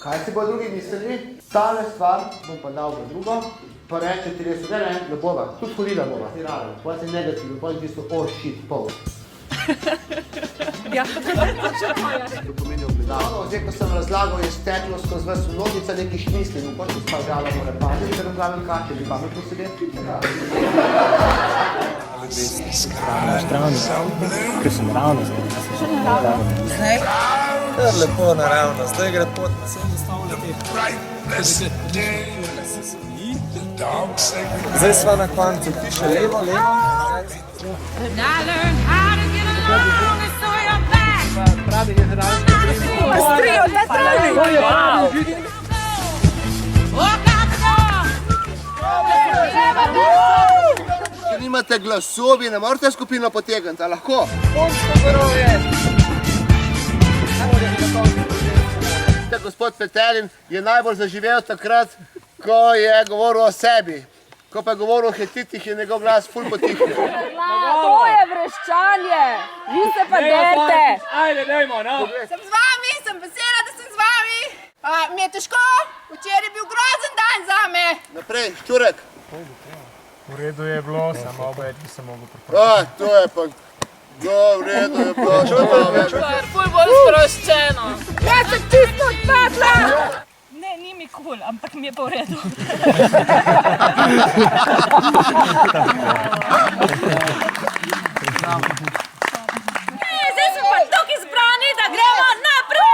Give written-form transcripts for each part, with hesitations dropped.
Kaj si bo drugi mislili? Tale stvar bom pa dal v drugo, pa reče ti res, ne bova, tudi hodila bova. Pa si negativno, pa si tisto, oh shit, pol. Ja, To pomeni ogledalo. Zdaj, ko sem razlagal, je steklo skozi vas mnogica nekih misli, mogoče pa gala mora paziti, ker vzamem kače, bi pametno sedeti. Ker sem naravno zdaj. Kar lepo naravno, zdaj gre pot na vse Zdaj sva na koncu, piše levo. Pravi generalni Če nimate glasovi, ne morate skupino potegniti, a lahko? Gospod Petelin je najbolj zaživel takrat, ko je govoril o sebi. Ko pa je govoril o Hetitih, je njegov glas ful potihnil. to je vreščanje! Vi se pa derte! Ajde, dajmo, no. Sem z vami, sem vesela, da sem z vami. Mi je težko, včeraj je bil grozen dan zame. Naprej, Ščurek. V redu je bilo, samo obet bi se mogel pripraviti. To je pa... v redu je bilo, To je ful bolj sproščeno. Jaz sem čisto odpadla! Ne, ni mi kul, ampak mi je pa v redu. Zdaj smo pa tukaj zbrani, da gremo naprej.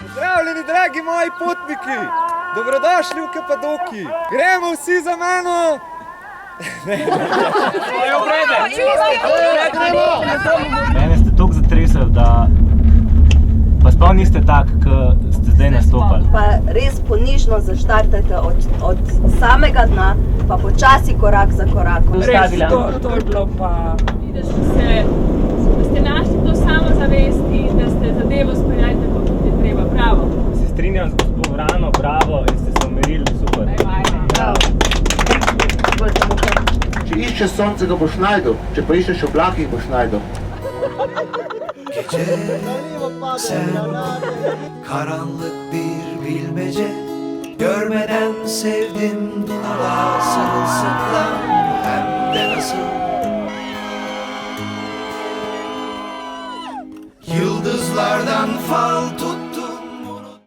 Pozdravljeni, dragi moji potniki! Dobrodošli v Kapadoki! Gremo vsi za mano! Mene ste toliko zatresali, da pa sploh niste tak, kot ste zdaj nastopali. Pa res ponižno zaštartajte od samega dna, pa počasi korak za korakom. Res, to je bilo pa... Vidiš, da ste našli to samozavest in da ste zadevo speljali tako, kot je treba. Bravo! Se strinjam z gospod Vrano, bravo, in ste se umirili, super. Bravo! Če iščeš sonce, ga boš najdel. Če pa iščeš oblakih, boš najdel. Karanlık bir bilmece, görmeden sevdim dağlar sarılsıklam, hem de nasıl. Yıldızlardan fal